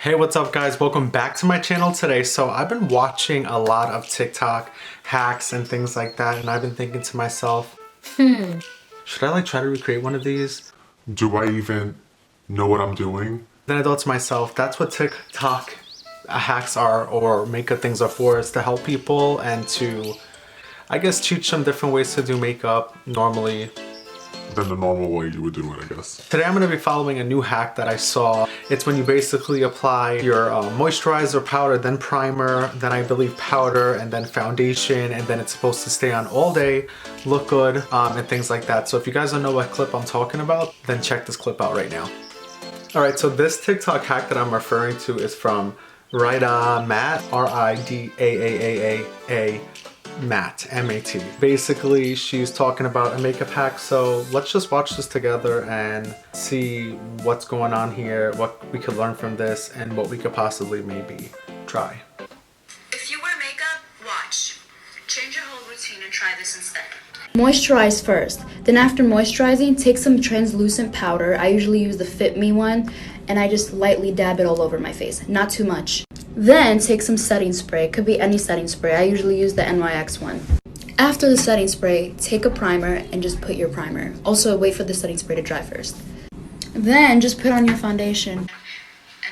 Hey, what's up guys? Welcome back to my channel today. So I've been watching a lot of TikTok hacks and things like that, and I've been thinking to myself, should I try to recreate one of these? Do I even know what I'm doing? Then I thought to myself, that's what TikTok hacks are, or makeup things are for, is to help people and to, I guess, teach them different ways to do makeup normally Than the normal way you would do it, I guess. Today I'm going to be following a new hack that I saw. It's when you basically apply your moisturizer, powder, then primer, then I believe powder, and then foundation, and then it's supposed to stay on all day, look good, and things like that. So if you guys don't know what clip I'm talking about, then check this clip out right now. Alright, so this TikTok hack that I'm referring to is from Rida Matte, R-I-D-A-A-A-A, Matte, M-A-T. Basically, she's talking about a makeup hack, so let's just watch this together and see what's going on here, what we could learn from this, and what we could possibly maybe try. If you wear makeup, watch. Change your whole routine and try this instead. Moisturize first. Then after moisturizing, take some translucent powder. I usually use the Fit Me one, and I just lightly dab it all over my face, not too much. Then take some setting spray. It could be any setting spray. I usually use the NYX one. After the setting spray, take a primer and just put your primer. Also, wait for the setting spray to dry first. Then just put on your foundation. And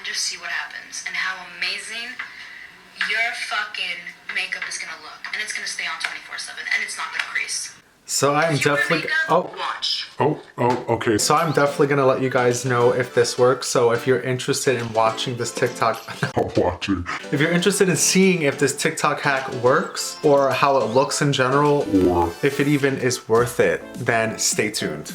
just see what happens and how amazing your fucking makeup is gonna look. And it's gonna stay on 24/7 and it's not gonna crease. So I'm If you wear definitely makeup, watch. Okay. So I'm definitely gonna let you guys know if this works. So if you're interested in watching this TikTok, I'll watch it. if you're interested in seeing if this TikTok hack works or how it looks in general, Or if it even is worth it, then stay tuned.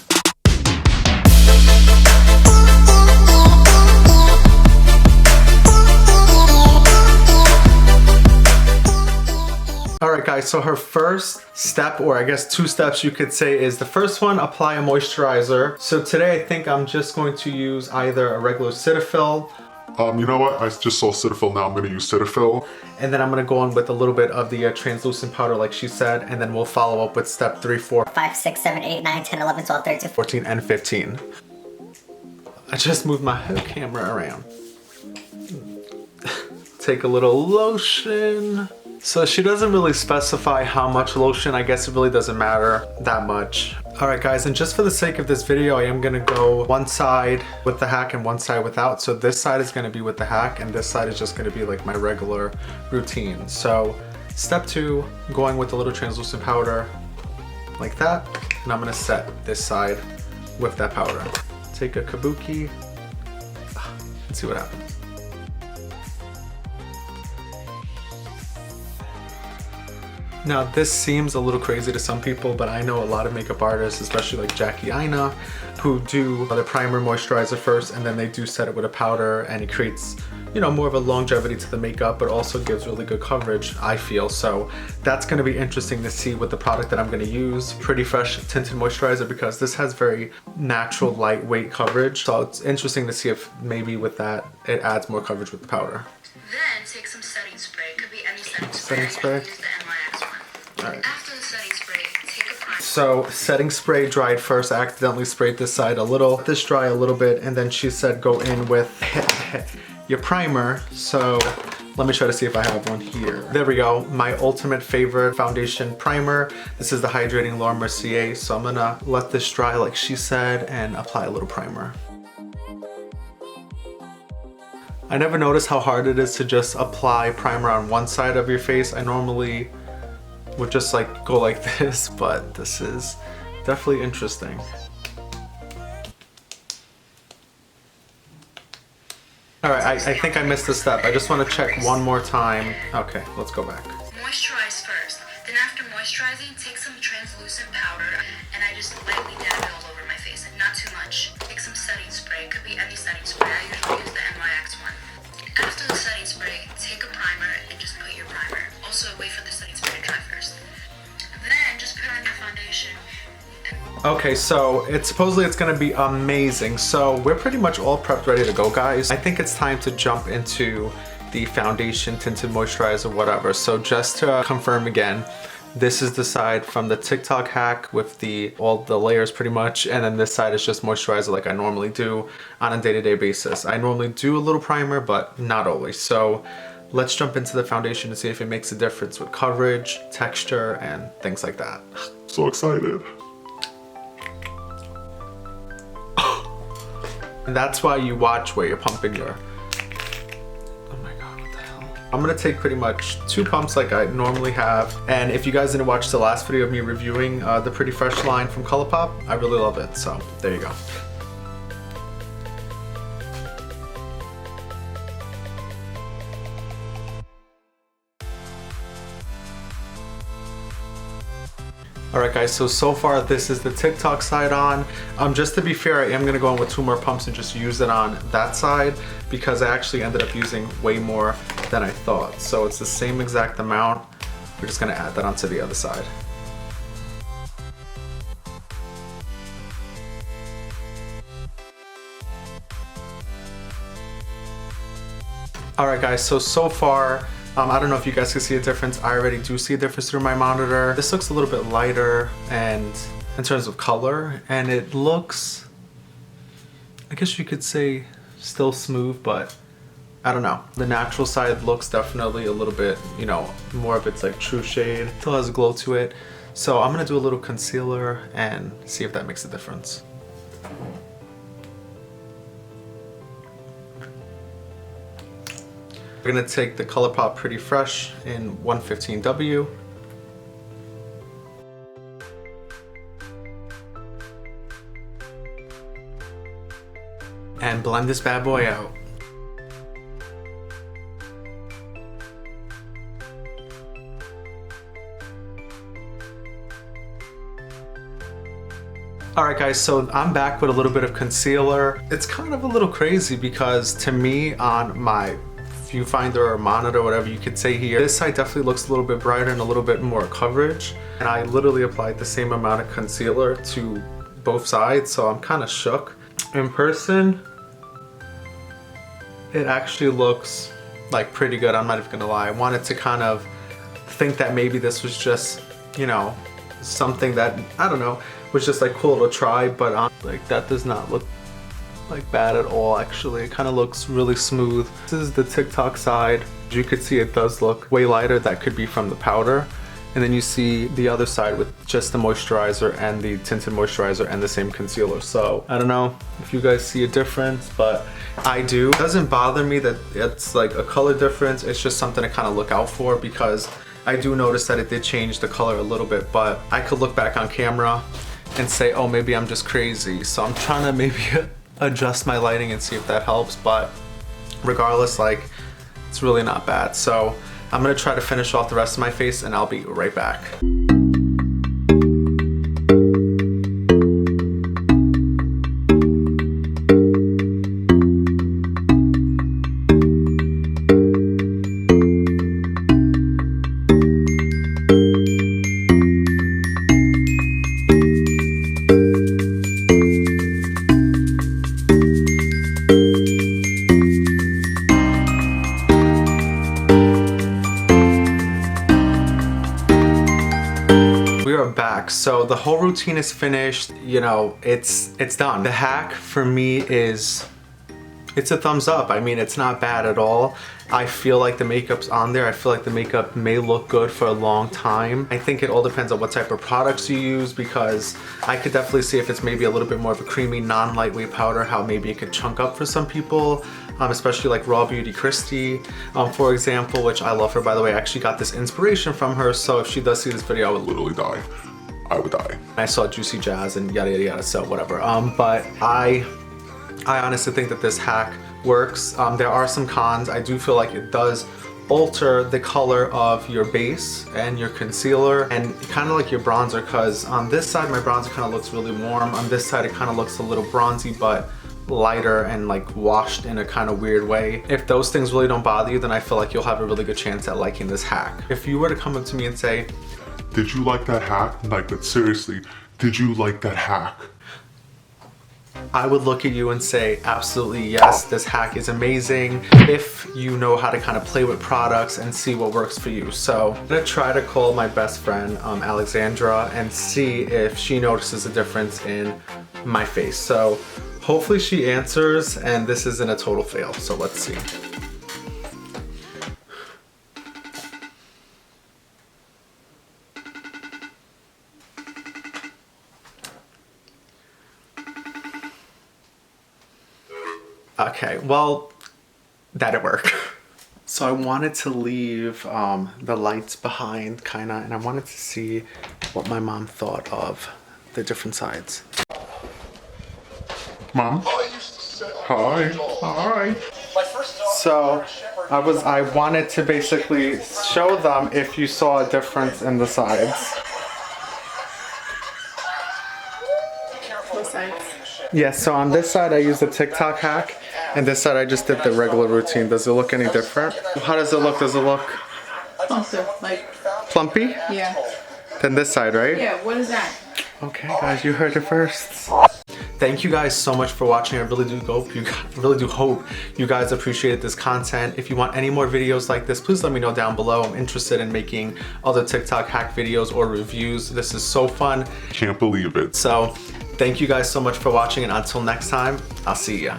Alright guys, so her first step, or I guess two steps you could say, is the first one, apply a moisturizer. So today I think I'm just going to use either a regular Cetaphil. you know what? I just saw Cetaphil, now I'm gonna use Cetaphil. And then I'm gonna go on with a little bit of the translucent powder like she said, and then we'll follow up with step 3, 4, 5, 6, 7, 8, 9, 10, 11, 12, 13, 14, and 15. I just moved my whole camera around. Take a little lotion. So she doesn't really specify how much lotion. I guess it really doesn't matter that much. Alright guys, and just for the sake of this video, I am gonna go one side with the hack and one side without. So this side is gonna be with the hack and this side is just gonna be like my regular routine. So step 2, going with a little translucent powder like that. And I'm gonna set this side with that powder. Take a kabuki and see what happens. Now this seems a little crazy to some people, but I know a lot of makeup artists, especially like Jackie Aina, who do the primer moisturizer first and then they do set it with a powder, and it creates, you know, more of a longevity to the makeup, but also gives really good coverage, I feel. So that's gonna be interesting to see with the product that I'm gonna use. Pretty Fresh Tinted Moisturizer, because this has very natural lightweight coverage. So it's interesting to see if maybe with that, it adds more coverage with the powder. Then take some setting spray. It could be any setting spray. Setting spray? I use the NYX one. Alright. After the setting spray, take a primer. So setting spray dried first. I accidentally sprayed this side a little. Let this dry a little bit, and then she said go in with your primer. So let me try to see if I have one here. There we go. My ultimate favorite foundation primer. This is the Hydrating Laura Mercier. So I'm gonna let this dry like she said and apply a little primer. I never noticed how hard it is to just apply primer on one side of your face. I normally would just like go like this, but this is definitely interesting. Alright, I think I missed a step. I just want to check one more time. Okay, let's go back. Moisturize first. Then after moisturizing, take some translucent powder and I just lightly dab it all over my face. Not too much. Take some setting spray. It could be any setting spray. I usually use the NYX one. After the setting spray, take a primer and just put your primer. Also, wait for the setting spray to dry first. Then just put on your foundation. Okay, so supposedly it's gonna be amazing. So we're pretty much all prepped, ready to go, guys. I think it's time to jump into the foundation, tinted moisturizer, whatever. So just to confirm again, This is the side from the Tik Tok hack with all the layers pretty much, and then this side is just moisturizer like I normally do on a day-to-day basis. I normally do a little primer, but not always. So let's jump into the foundation to see if it makes a difference with coverage, texture, and things like that. So excited. And that's why you watch where you're pumping your... Oh my god, what the hell? I'm gonna take pretty much 2 pumps like I normally have. And if you guys didn't watch the last video of me reviewing the Pretty Fresh line from ColourPop, I really love it. So there you go. Alright guys, so far this is the Tik Tok side on. Just to be fair, I am going to go in with 2 more pumps and just use it on that side because I actually ended up using way more than I thought. So it's the same exact amount. We're just going to add that onto the other side. Alright guys, so far, I don't know if you guys can see a difference. I already do see a difference through my monitor. This looks a little bit lighter and in terms of color, and it looks, I guess you could say still smooth, but I don't know. The natural side looks definitely a little bit, you know, more of its like true shade. Still has a glow to it. So I'm gonna do a little concealer and see if that makes a difference. We're gonna take the ColourPop Pretty Fresh in 115W. And blend this bad boy out. Alright guys, so I'm back with a little bit of concealer. It's kind of a little crazy because to me on my viewfinder or monitor, whatever you could say here, this side definitely looks a little bit brighter and a little bit more coverage. And I literally applied the same amount of concealer to both sides, so I'm kind of shook. In person, it actually looks like pretty good. I'm not even gonna lie. I wanted to kind of think that maybe this was just, you know, something that, I don't know, was just like cool to try, but like that does not look like bad at all. Actually, it kind of looks really smooth. This is the Tik Tok side. As you could see, it does look way lighter. That could be from the powder. And then you see the other side with just the moisturizer and the tinted moisturizer and the same concealer. So I don't know if you guys see a difference, but I do. It doesn't bother me that it's like a color difference. It's just something to kind of look out for because I do notice that it did change the color a little bit, but I could look back on camera and say, oh, maybe I'm just crazy. So I'm trying to maybe adjust my lighting and see if that helps, but regardless, like, it's really not bad. So I'm gonna try to finish off the rest of my face and I'll be right back. Back. So the whole routine is finished, you know, it's done. The hack for me is, it's a thumbs up. I mean, it's not bad at all. I feel like the makeup's on there. I feel like the makeup may look good for a long time. I think it all depends on what type of products you use, because I could definitely see if it's maybe a little bit more of a creamy, non-lightweight powder, how maybe it could chunk up for some people, especially like Raw Beauty Christy, for example, which I love her, by the way. I actually got this inspiration from her, so if she does see this video, I would Literally die. I would die. I saw Juicy Jazz and yada yada yada, so whatever. But I honestly think that this hack works. There are some cons. I do feel like it does alter the color of your base and your concealer and kind of like your bronzer, because on this side my bronzer kind of looks really warm. On this side it kind of looks a little bronzy but lighter and like washed in a kind of weird way. If those things really don't bother you, then I feel like you'll have a really good chance at liking this hack. If you were to come up to me and say, did you like that hack? Like, but seriously, did you like that hack? I would look at you and say, absolutely yes, this hack is amazing if you know how to kind of play with products and see what works for you. So I'm gonna try to call my best friend, Alexandra, and see if she notices a difference in my face. So hopefully she answers and this isn't a total fail. So let's see. Okay, well, that'd work. So I wanted to leave the lights behind, kinda, and I wanted to see what my mom thought of the different sides. Mom? Hi. Hi. So I wanted to basically show them if you saw a difference in the sides. Both sides. Yes, so on this side I used the Tik Tok hack, and this side I just did the regular routine. Does it look any different? How does it look? Does it look Also, like, plumpy? yeah. Than this side, right? Yeah, what is that? Okay, guys, you heard it first. Thank you guys so much for watching. I really do hope you guys appreciated this content. If you want any more videos like this, please let me know down below. I'm interested in making other TikTok hack videos or reviews. This is so fun. Can't believe it. So thank you guys so much for watching, and until next time, I'll see ya.